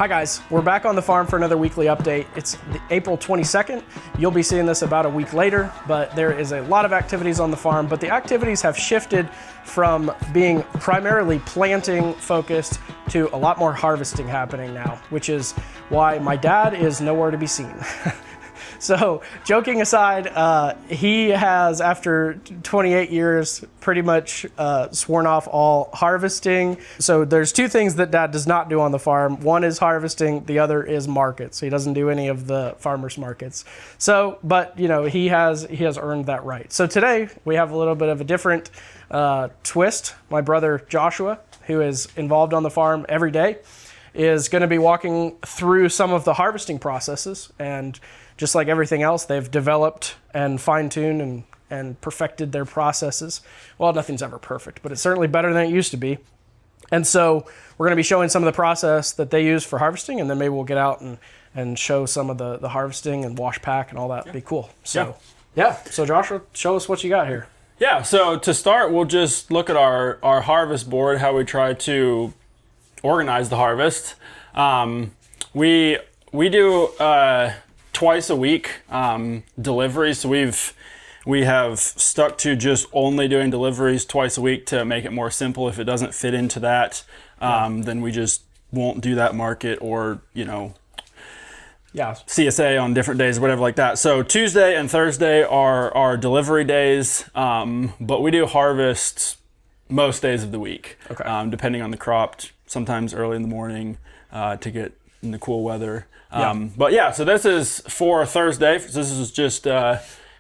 Hi guys, we're back on the farm for another weekly update. It's April 22nd. You'll be seeing this about a week later, but there is a lot of activities on the farm, but the activities have shifted from being primarily planting focused to a lot more harvesting happening now, which is why my dad is nowhere to be seen. So joking aside, he has, after 28 years, pretty much sworn off all harvesting. So there's two things that Dad does not do on the farm. One is harvesting, the other is markets. He doesn't do any of the farmers markets. So, but you know, he has earned that right. So today we have a little bit of a different twist. My brother Joshua, who is involved on the farm every day, is going to be walking through some of the harvesting processes. And just like everything else, they've developed and fine-tuned and perfected their processes. Well, nothing's ever perfect, but it's certainly better than it used to be. And so we're going to be showing some of the process that they use for harvesting, and then maybe we'll get out and show some of the harvesting and wash pack and all that. It'd be cool. So yeah. So Joshua, show us what you got here. Yeah, so to start, we'll just look at our harvest board, how we try to organize the harvest. We do twice a week deliveries. So we have stuck to just only doing deliveries twice a week to make it more simple. If it doesn't fit into that, then we just won't do that market or, CSA on different days or whatever like that. So Tuesday and Thursday are our delivery days, but we do harvest most days of the week, depending on the crop, sometimes early in the morning to get in the cool weather. But yeah, so this is for Thursday. So this is just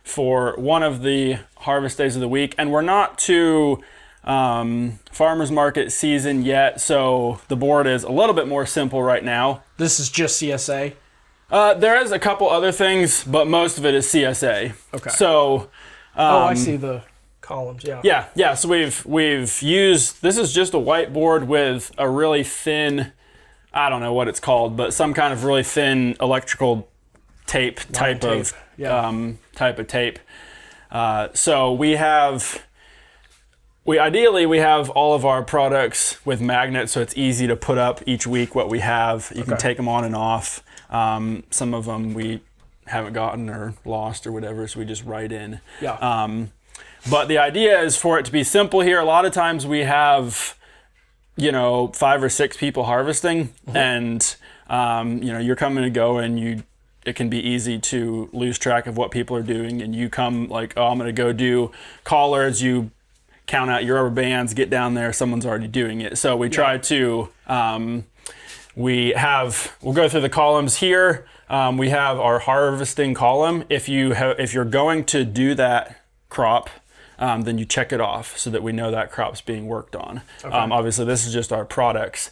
for one of the harvest days of the week. And we're not to farmer's market season yet, so the board is a little bit more simple right now. This is just CSA? There is a couple other things, but most of it is CSA. Okay. So... I see the columns, yeah. Yeah, so we've used... This is just a whiteboard with a really thin... I don't know what it's called, but some kind of really thin electrical tape type of tape. So we ideally have all of our products with magnets, so it's easy to put up each week what we have. You can take them on and off. Some of them we haven't gotten or lost or whatever, so we just write in. But the idea is for it to be simple here. A lot of times we have 5 or 6 people harvesting, and you're coming and going, it can be easy to lose track of what people are doing, and you come like, I'm going to go do collards, you count out your rubber bands, get down there, someone's already doing it. So we try to, we'll go through the columns here. We have our harvesting column. If you're going to do that crop, then you check it off so that we know that crop's being worked on. Obviously, this is just our products.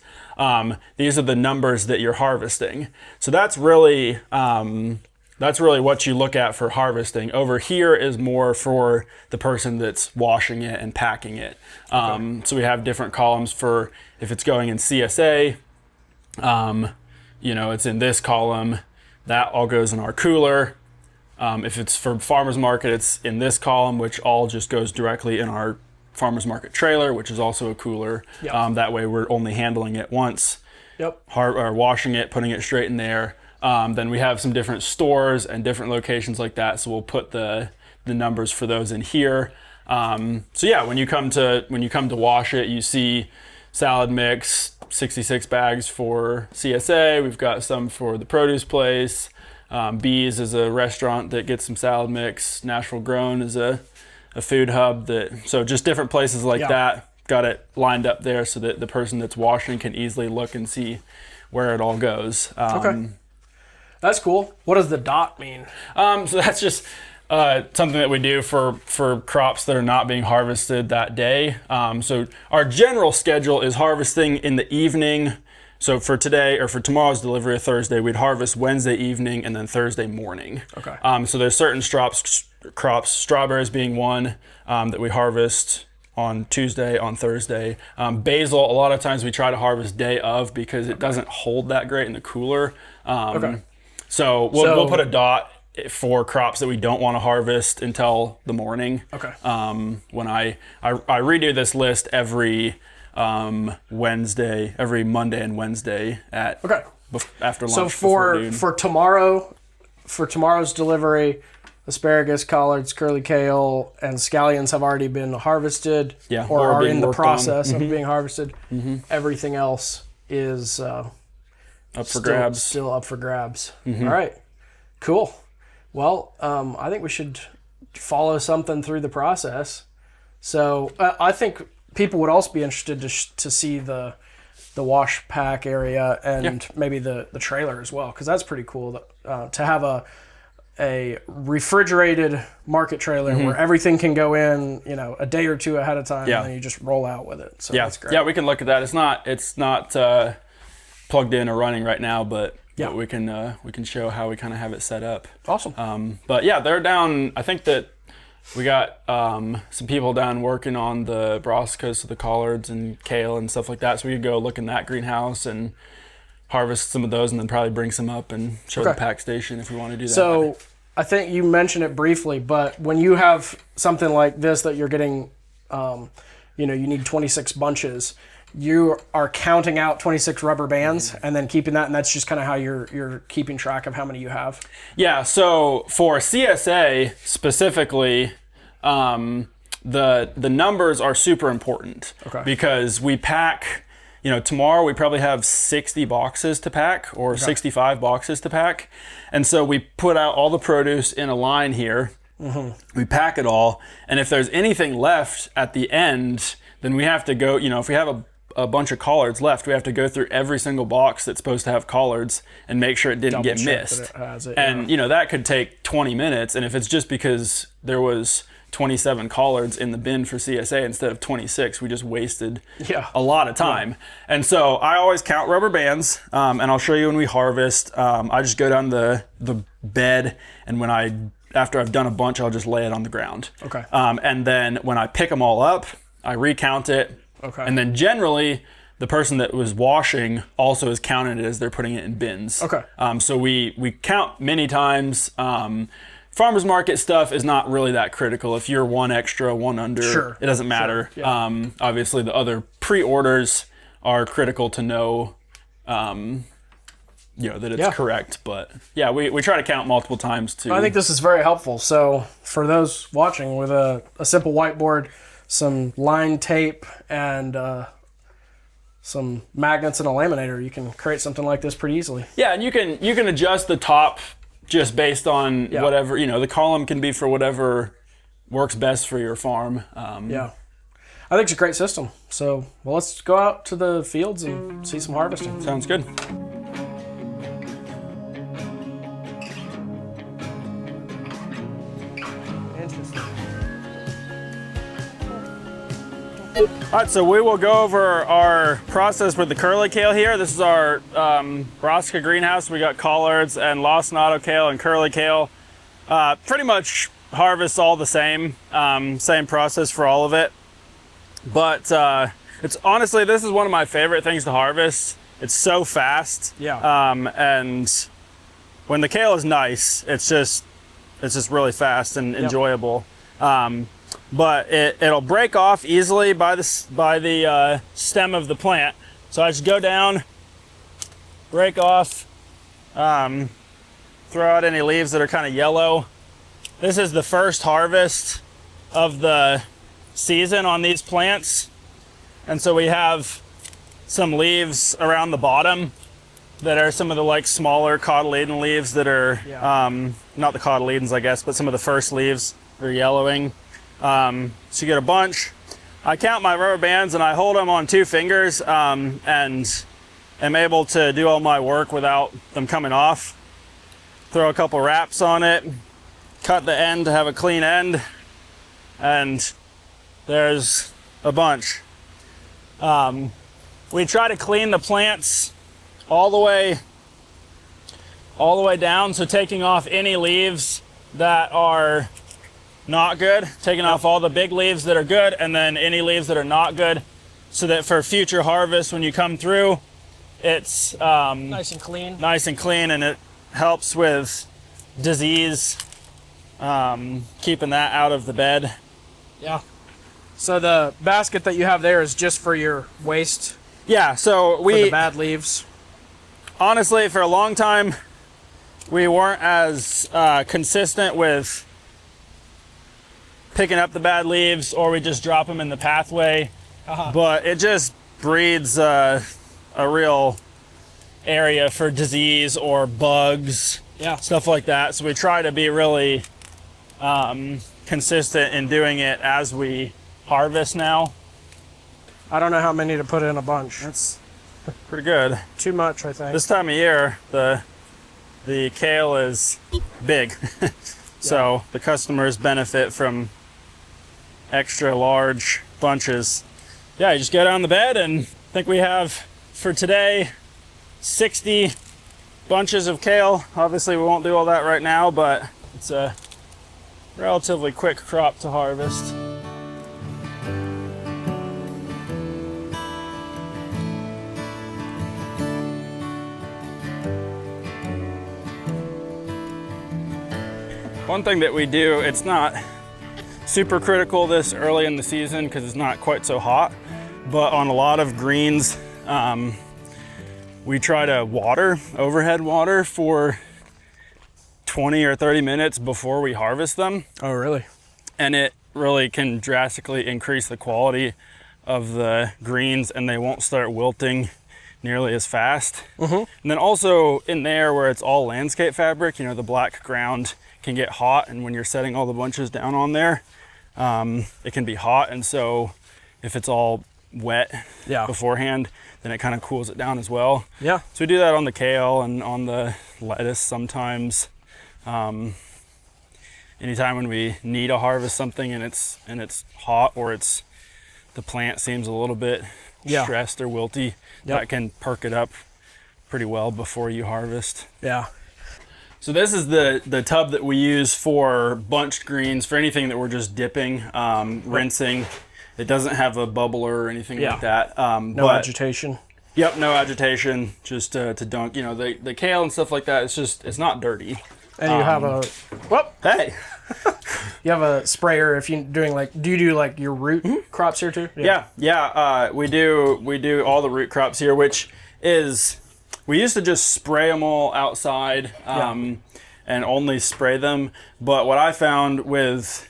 These are the numbers that you're harvesting. So that's really what you look at for harvesting. Over here is more for the person that's washing it and packing it. So we have different columns for if it's going in CSA, it's in this column. That all goes in our cooler. If it's for farmer's market, it's in this column, which all just goes directly in our farmer's market trailer, which is also a cooler. That way we're only handling it once, or washing it, putting it straight in there. Then we have some different stores and different locations like that, so we'll put the numbers for those in here. So yeah, when you come to wash it, you see salad mix, 66 bags for CSA. We've got some for the produce place. Bees is a restaurant that gets some salad mix. Nashville Grown is a food hub. So just different places like that. Got it lined up there so that the person that's washing can easily look and see where it all goes. That's cool. What does the dot mean? So that's just something that we do for crops that are not being harvested that day. So our general schedule is harvesting in the evening. So for today, or for tomorrow's delivery of Thursday, we'd harvest Wednesday evening and then Thursday morning. So there's certain crops, strawberries being one, that we harvest on Tuesday, on Thursday. Basil, a lot of times we try to harvest day of because it doesn't hold that great in the cooler. So we'll put a dot for crops that we don't want to harvest until the morning. When I redo this list every Monday and Wednesday at after lunch. So before noon. for tomorrow's delivery, asparagus, collards, curly kale, and scallions have already been harvested, or are in the process of being harvested. Everything else is up for grabs. Still up for grabs. All right, cool. Well, I think we should follow something through the process. So I think people would also be interested to see the wash pack area and maybe the trailer as well, because that's pretty cool to have a refrigerated market trailer where everything can go in, a day or two ahead of time, and then you just roll out with it. So that's great. Yeah, we can look at that. It's not plugged in or running right now, but we can show how we kind of have it set up. Awesome. But yeah, they're down. I think that we got some people down working on the brassicas, so the collards and kale and stuff like that. So we could go look in that greenhouse and harvest some of those, and then probably bring some up and show the pack station if we want to do that. So I think you mentioned it briefly, but when you have something like this that you're getting, you need 26 bunches, you are counting out 26 rubber bands and then keeping that, and that's just kind of how you're keeping track of how many you have. Yeah. So for CSA specifically, the numbers are super important because we pack. Tomorrow we probably have 60 boxes to pack or 65 boxes to pack. And so we put out all the produce in a line here. We pack it all. And if there's anything left at the end, then we have to go, if we have a bunch of collards left, we have to go through every single box that's supposed to have collards and make sure it didn't get missed. That could take 20 minutes. And if it's just because there was 27 collards in the bin for CSA instead of 26, we just wasted a lot of time. And so I always count rubber bands, and I'll show you when we harvest. I just go down the bed, and after I've done a bunch, I'll just lay it on the ground. And then when I pick them all up, I recount it. And then generally, the person that was washing also is counting it as they're putting it in bins. So we count many times. Farmers market stuff is not really that critical. If you're one extra, one under, it doesn't matter. Obviously, the other pre-orders are critical to know, that it's correct. But we try to count multiple times too. I think this is very helpful. So for those watching, with a simple whiteboard, some line tape, and some magnets and a laminator, you can create something like this pretty easily. Yeah, and you can adjust the top just based on whatever, the column can be for whatever works best for your farm. I think it's a great system. So, let's go out to the fields and see some harvesting. Sounds good. All right, so we will go over our process with the curly kale here. This is our brassica greenhouse. We got collards and lacinato kale and curly kale. Pretty much harvests all the same process for all of it. But it's honestly, this is one of my favorite things to harvest. It's so fast. And when the kale is nice, it's just really fast and enjoyable. But it'll break off easily by the stem of the plant. So I just go down, break off, throw out any leaves that are kind of yellow. This is the first harvest of the season on these plants. And so we have some leaves around the bottom that are some of the smaller cotyledon leaves that are, not the cotyledons, I guess, but some of the first leaves are yellowing. So you get a bunch. I count my rubber bands and I hold them on 2 fingers and am able to do all my work without them coming off. Throw a couple wraps on it, cut the end to have a clean end, and there's a bunch. We try to clean the plants all the way down, so taking off any leaves that are not good, taking off all the big leaves that are good, and then any leaves that are not good, so that for future harvest, when you come through, it's nice and clean, and it helps with disease, keeping that out of the bed. So the basket that you have there is just for your waste. So for the bad leaves. honestly, for a long time, we weren't as consistent with picking up the bad leaves, or we just drop them in the pathway. But it just breeds a real area for disease or bugs, stuff like that. So we try to be really consistent in doing it as we harvest now. I don't know how many to put in a bunch. That's pretty good. Too much, I think. This time of year, the kale is big. So the customers benefit from extra large bunches. Yeah, you just go down the bed, and I think we have for today 60 bunches of kale. Obviously we won't do all that right now, but it's a relatively quick crop to harvest. One thing that we do, it's not super critical this early in the season because it's not quite so hot, but on a lot of greens, we try to overhead water for 20 or 30 minutes before we harvest them. Oh, really? And it really can drastically increase the quality of the greens, and they won't start wilting nearly as fast. And then also in there where it's all landscape fabric, you know, the black ground can get hot, and when you're setting all the bunches down on there, it can be hot, and so if it's all wet beforehand, then it kind of cools it down as well. So we do that on the kale and on the lettuce sometimes. Anytime when we need to harvest something and it's hot, or the plant seems a little bit stressed or wilty, that can perk it up pretty well before you harvest. So this is the tub that we use for bunched greens, for anything that we're just dipping, rinsing. It doesn't have a bubbler or anything like that. No agitation. Yep, no agitation, just to dunk. You know, the kale and stuff like that, it's not dirty. And you have a, hey. You have a sprayer if you're doing do you do like your root crops here too? We do all the root crops here, which is, we used to just spray them all outside and only spray them. But what I found with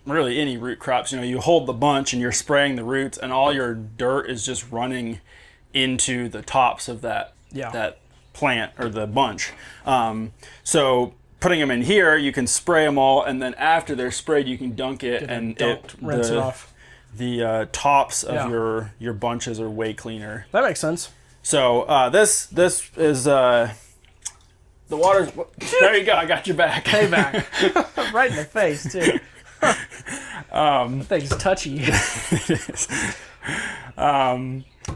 really any root crops, you know, you hold the bunch and you're spraying the roots, and all your dirt is just running into the tops of that plant or the bunch. So putting them in here, you can spray them all, and then after they're sprayed, you can dunk it and rinse it off. The tops of your bunches are way cleaner. That makes sense. So this is the water's. There you go. I got your back. Payback. Right in the face too. That thing's touchy.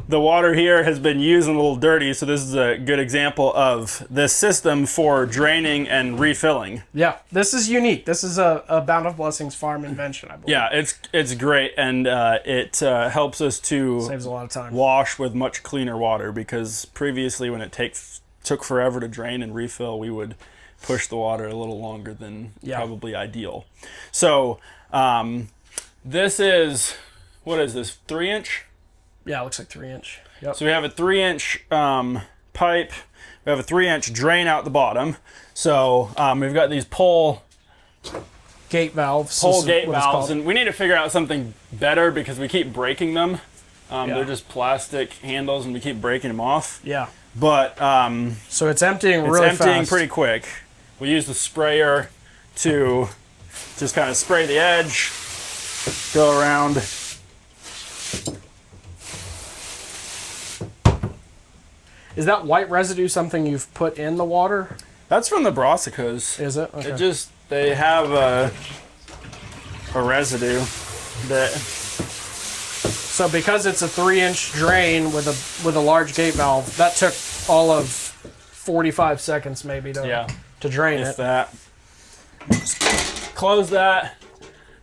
The water here has been used and a little dirty, so this is a good example of this system for draining and refilling. Yeah, this is unique. This is a Bountiful Blessings Farm invention, I believe. Yeah, it's great, and it helps us to saves a lot of time. Wash with much cleaner water, because previously when it took forever to drain and refill, we would push the water a little longer than probably ideal. So this is, what is this, 3-inch? Yeah, it looks like 3-inch. Yep. So we have a 3-inch pipe. We have a 3-inch drain out the bottom. So we've got these pull gate valves. And we need to figure out something better because we keep breaking them. They're just plastic handles, and we keep breaking them off. Yeah. But so it's emptying really fast. It's emptying pretty quick. We use the sprayer to just kind of spray the edge, go around. Is that white residue something you've put in the water? That's from the brassicas. Is it? Okay. They have a residue that. So because it's a 3-inch drain with a large gate valve, that took all of 45 seconds maybe to drain it. That. Just close that,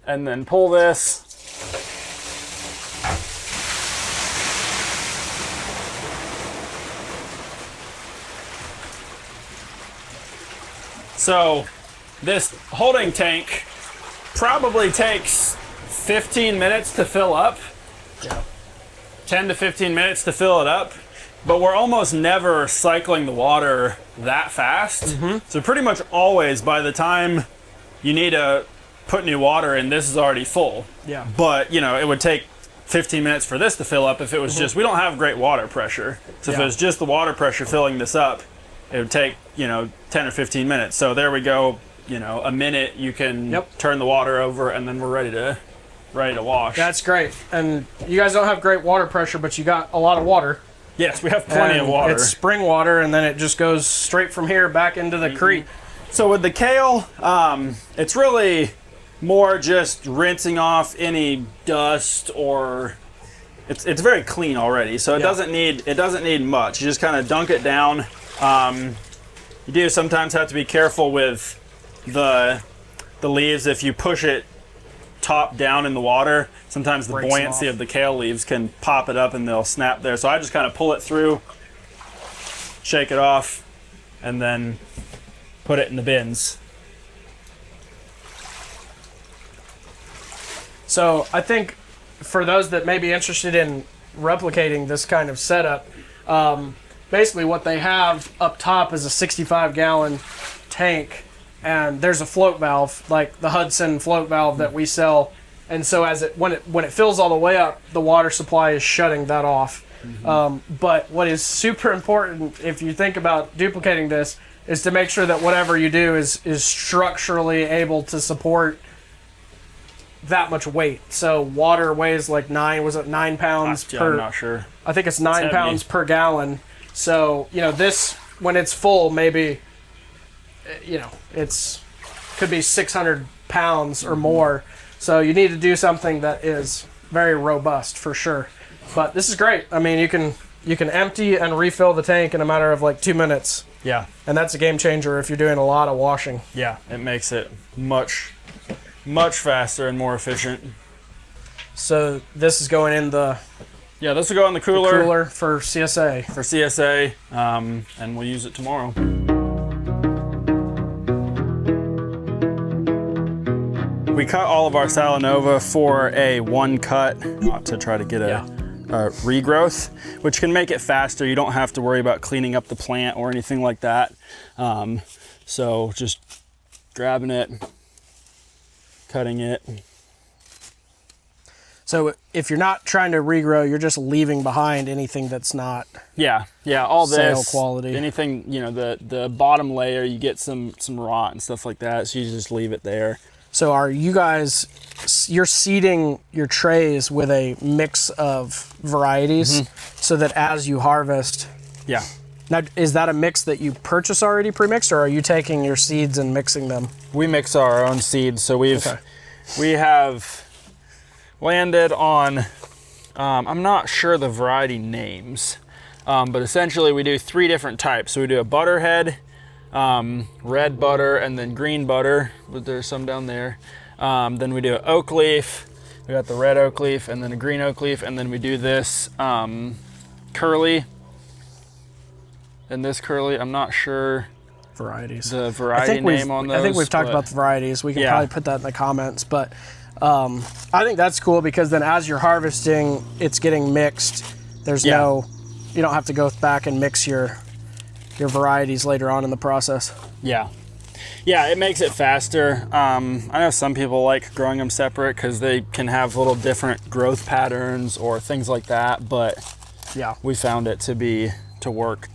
and then pull this. So this holding tank probably takes 15 minutes to fill up. Yeah. 10 to 15 minutes to fill it up. but we're almost never cycling the water that fast. So pretty much always, by the time you need to put new water in, this is already full. Yeah. But, you know, it would take 15 minutes for this to fill up if it was just, we don't have great water pressure. So if it was just the water pressure filling this up, it would take, you know, 10 or 15 minutes. So there we go, you know, a minute, you can turn the water over, and then we're ready to wash. That's great. And you guys don't have great water pressure, but you got a lot of water. Yes, we have plenty of water. It's spring water, and then it just goes straight from here back into the creek. So with the kale, it's really more just rinsing off any dust, or it's very clean already. So it doesn't need much. You just kind of dunk it down. You do sometimes have to be careful with the leaves. If you push it top down in the water, sometimes the buoyancy of the kale leaves can pop it up and they'll snap there. So I just kind of pull it through, shake it off, and then put it in the bins. So I think for those that may be interested in replicating this kind of setup, basically what they have up top is a 65-gallon tank, and there's a float valve, like the Hudson float valve that we sell. And so when it fills all the way up, the water supply is shutting that off. But what is super important, if you think about duplicating this, is to make sure that whatever you do is structurally able to support that much weight. So water weighs like 9 pounds per... I'm not sure. I think it's 9 pounds per gallon. So, you know, this, when it's full, maybe, you know, could be 600 pounds or more. So you need to do something that is very robust for sure. But this is great. I mean, you can empty and refill the tank in a matter of like 2 minutes. Yeah. And that's a game changer if you're doing a lot of washing. Yeah, it makes it much faster and more efficient. So this is going in the... Yeah, this will go in the cooler. The cooler for CSA. For CSA, and we'll use it tomorrow. We cut all of our Salanova for a one cut, not to try to get a regrowth, which can make it faster. You don't have to worry about cleaning up the plant or anything like that. So just grabbing it, cutting it. So if you're not trying to regrow, you're just leaving behind anything that's not all sale this quality. Anything, you know, the bottom layer, you get some rot and stuff like that, so you just leave it there. So are you guys, you're seeding your trays with a mix of varieties so that as you harvest... Yeah. Now, is that a mix that you purchase already pre-mixed, or are you taking your seeds and mixing them? We mix our own seeds, so we have landed on, I'm not sure the variety names, but essentially we do 3 different types. So we do a butterhead, red butter, and then green butter. There's some down there. Then we do an oak leaf. We got the red oak leaf and then a green oak leaf, and then we do this curly. And this curly, I'm not sure varieties. The variety name on those. I think we've talked about the varieties. We can probably put that in the comments, but I think that's cool because then as you're harvesting, it's getting mixed. There's no, you don't have to go back and mix your varieties later on in the process. Yeah, it makes it faster. I know some people like growing them separate because they can have little different growth patterns or things like that, but we found it to work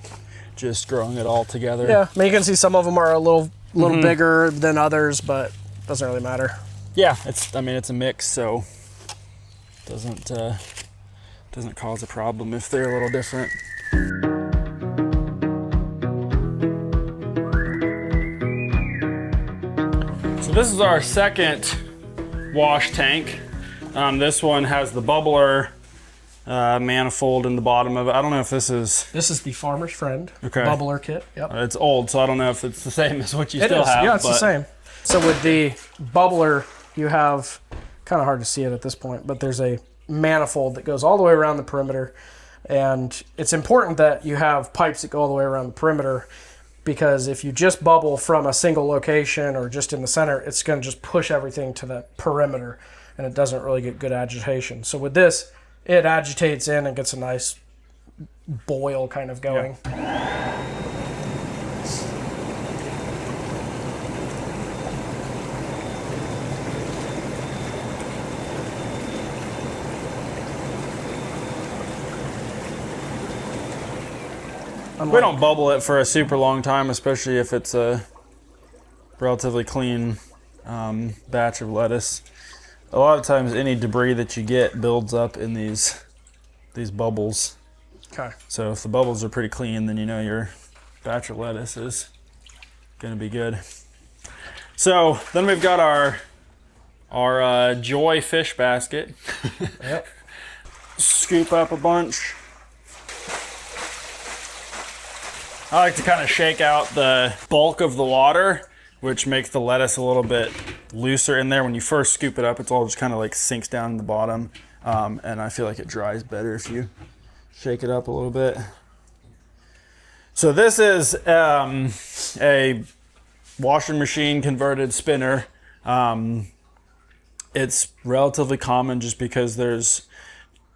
just growing it all together. Yeah, I mean, you can see some of them are a little bigger than others, but it doesn't really matter. Yeah, it's a mix, so doesn't cause a problem if they're a little different. So this is our second wash tank. This one has the bubbler manifold in the bottom of it. I don't know if this is... This is the Farmer's Friend bubbler kit. Yep. It's old, so I don't know if it's the same as what you still have. Yeah, it's the same. So with the bubbler, you have, kind of hard to see it at this point, but there's a manifold that goes all the way around the perimeter. And it's important that you have pipes that go all the way around the perimeter, because if you just bubble from a single location or just in the center, it's going to just push everything to the perimeter, and it doesn't really get good agitation. So with this, it agitates in and gets a nice boil kind of going. We don't bubble it for a super long time, especially if it's a relatively clean batch of lettuce. A lot of times any debris that you get builds up in these bubbles. Okay. So if the bubbles are pretty clean, then you know your batch of lettuce is gonna be good. So then we've got our Joy fish basket. Yep. Scoop up a bunch. I like to kind of shake out the bulk of the water, which makes the lettuce a little bit looser in there. When you first scoop it up, it's all just kind of like sinks down in the bottom. And I feel like it dries better if you shake it up a little bit. So this is a washing machine converted spinner. It's relatively common just because there's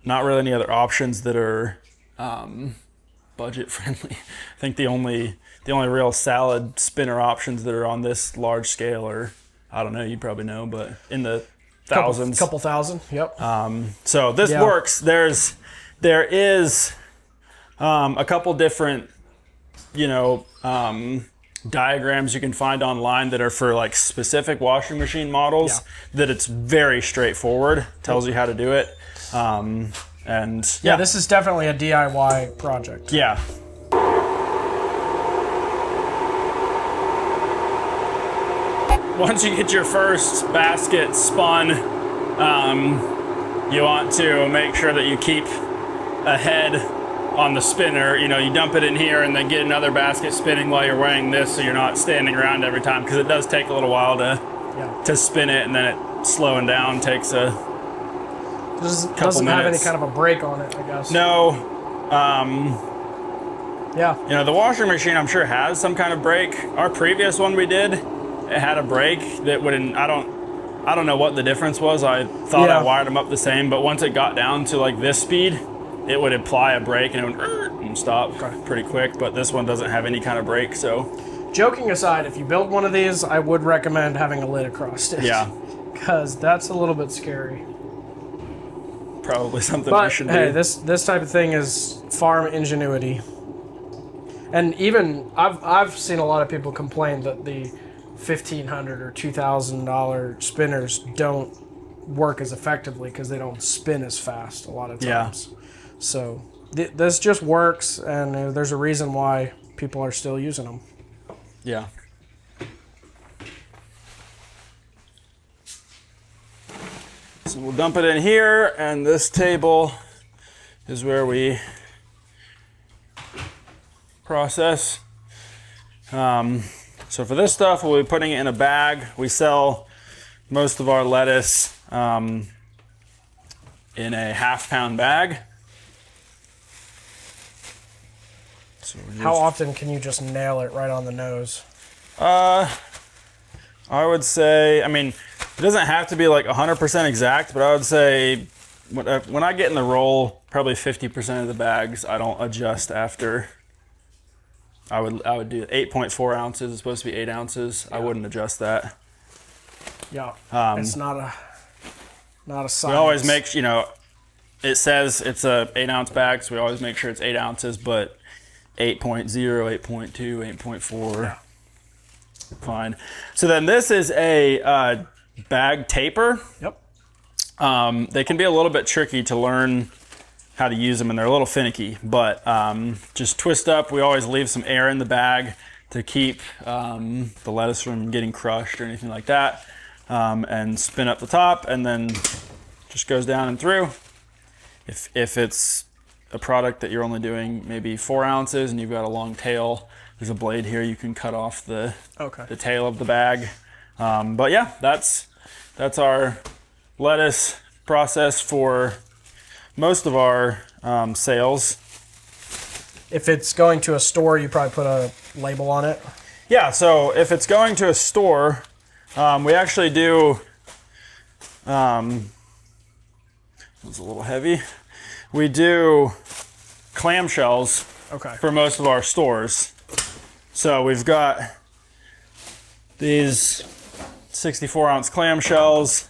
not really any other options that are budget friendly. I think the only real salad spinner options that are on this large scale are, I don't know, you probably know, but in the thousands. Couple thousand, yep. So this works. There is a couple different, diagrams you can find online that are for like specific washing machine models that it's very straightforward, tells you how to do it. And this is definitely a DIY project. Yeah. Once you get your first basket spun, you want to make sure that you keep a head on the spinner. You dump it in here and then get another basket spinning while you're weighing this, so you're not standing around every time, because it does take a little while to spin it, and then it slowing down takes a doesn't have any kind of a brake on it, I guess. No. Yeah. The washing machine I'm sure has some kind of brake. Our previous one we did, it had a brake that wouldn't, I don't know what the difference was. I thought I wired them up the same, but once it got down to like this speed, it would apply a brake and it would stop pretty quick, but this one doesn't have any kind of brake, so. Joking aside, if you build one of these, I would recommend having a lid across it. Yeah. Because that's a little bit scary. Probably something we should do. Hey, this type of thing is farm ingenuity. And even, I've seen a lot of people complain that the $1,500 or $2,000 spinners don't work as effectively because they don't spin as fast a lot of times. Yeah. So this just works, and there's a reason why people are still using them. Yeah. So we'll dump it in here, and this table is where we process. So for this stuff, we'll be putting it in a bag. We sell most of our lettuce in a half-pound bag. So how often can you just nail it right on the nose? I would say, it doesn't have to be like 100% exact, but I would say when I get in the roll, probably 50% of the bags I don't adjust after. I would do 8.4 ounces. It's supposed to be 8 ounces. Yeah. I wouldn't adjust that. Yeah, it's not a science. We always make, it says it's a 8-ounce bag, so we always make sure it's 8 ounces, but 8.0, 8.2, 8.4, fine. So then this is a bag taper. Yep. They can be a little bit tricky to learn how to use them, and they're a little finicky, but just twist up. We always leave some air in the bag to keep the lettuce from getting crushed or anything like that, and spin up the top, and then just goes down and through. If it's a product that you're only doing maybe 4 ounces and you've got a long tail, there's a blade here, you can cut off the tail of the bag. But yeah, that's our lettuce process for most of our sales. If it's going to a store, you probably put a label on it. Yeah, so if it's going to a store, we actually do, it was a little heavy. We do clamshells Okay. for most of our stores. So we've got these 64-ounce clamshells.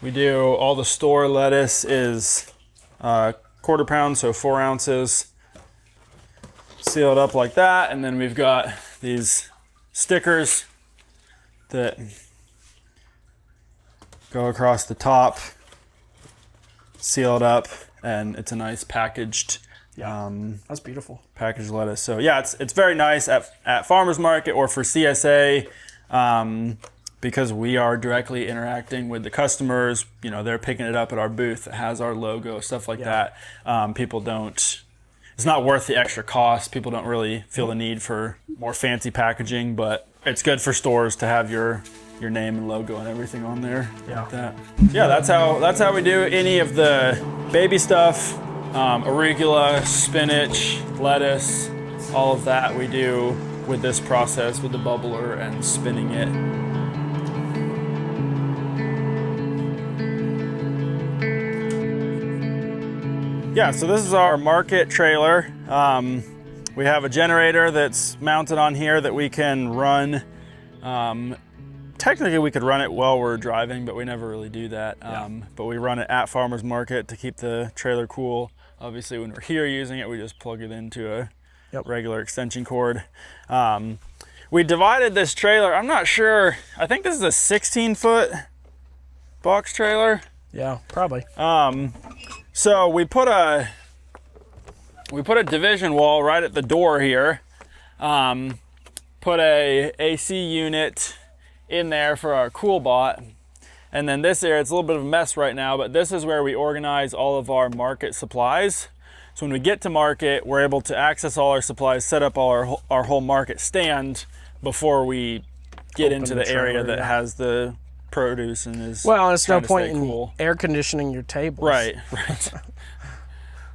We do all the store lettuce is quarter pound, so 4 ounces. Sealed up like that, and then we've got these stickers that go across the top, sealed up, and it's a nice packaged. That's beautiful. Packaged lettuce. So yeah, it's very nice at farmers market or for CSA, because we are directly interacting with the customers. You know, they're picking it up at our booth that has our logo, stuff like that. People don't. It's not worth the extra cost. People don't really feel the need for more fancy packaging, but it's good for stores to have your name and logo and everything on there. Yeah. Like that. Yeah, that's how we do any of the baby stuff. Arugula, spinach, lettuce, all of that we do with this process with the bubbler and spinning it. Yeah, so this is our market trailer. We have a generator that's mounted on here that we can run. Technically we could run it while we're driving, but we never really do that. But we run it at farmers market to keep the trailer cool. Obviously when we're here using it, we just plug it into a regular extension cord. We divided this trailer, I'm not sure, I think this is a 16-foot box trailer. Yeah, probably. So we put a division wall right at the door here. Put a AC unit in there for our cool bot. And then this area, it's a little bit of a mess right now, but this is where we organize all of our market supplies. So when we get to market, we're able to access all our supplies, set up all our whole market stand before we get into the area that has the produce and is well, it's no point in cool. air conditioning your tables. Right.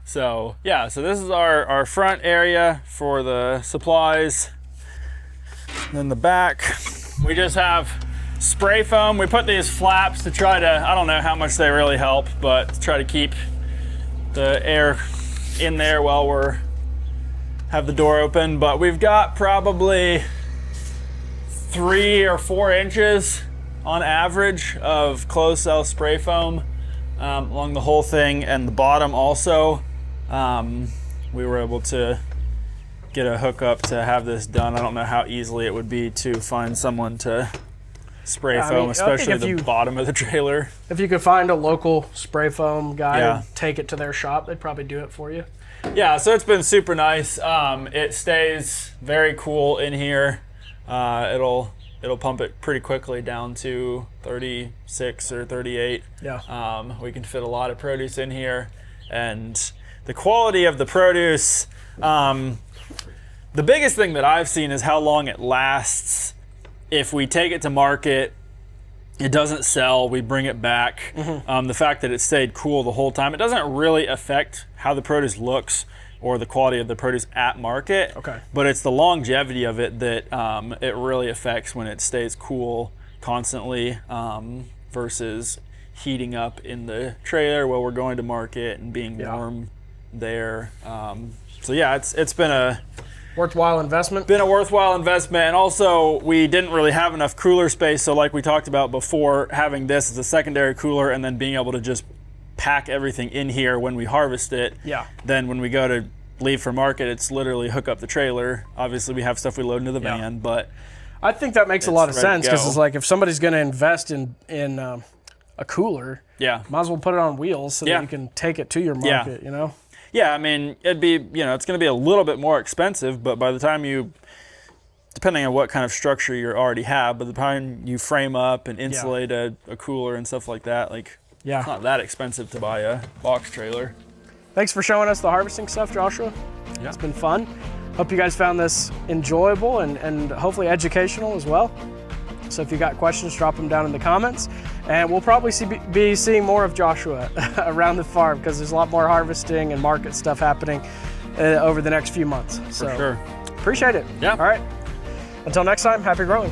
So yeah, so this is our front area for the supplies. And then the back, we just have spray foam. We put these flaps to try to, I don't know how much they really help, but to try to keep the air in there while have the door open. But we've got probably 3 or 4 inches on average of closed cell spray foam along the whole thing, and the bottom also. We were able to get a hookup to have this done. I don't know how easily it would be to find someone to spray foam, especially the bottom of the trailer. If you could find a local spray foam guy and take it to their shop, they'd probably do it for you. Yeah, so it's been super nice. It stays very cool in here. It'll pump it pretty quickly down to 36 or 38. Yeah. We can fit a lot of produce in here, and the quality of the produce, the biggest thing that I've seen is how long it lasts. If we take it to market, it doesn't sell, we bring it back. The fact that it stayed cool the whole time, it doesn't really affect how the produce looks or the quality of the produce at market. Okay. But it's the longevity of it that it really affects when it stays cool constantly versus heating up in the trailer while we're going to market and being warm there. So yeah, it's been a worthwhile investment. Been a worthwhile investment, and also we didn't really have enough cooler space. So like we talked about before, having this as a secondary cooler and then being able to just pack everything in here when we harvest it. Yeah. Then when we go to leave for market, it's literally hook up the trailer. Obviously we have stuff we load into the van, but I think that makes a lot of sense, because it's like if somebody's going to invest in a cooler, might as well put it on wheels so that you can take it to your market, you know? Yeah, I mean, it'd be, it's going to be a little bit more expensive, but by the time depending on what kind of structure you already have, by the time you frame up and insulate a cooler and stuff like that, it's not that expensive to buy a box trailer. Thanks for showing us the harvesting stuff, Joshua. Yeah. It's been fun. Hope you guys found this enjoyable and hopefully educational as well. So if you got questions, drop them down in the comments. And we'll probably be seeing more of Joshua around the farm, because there's a lot more harvesting and market stuff happening over the next few months. For sure. Appreciate it. Yeah. All right. Until next time, happy growing.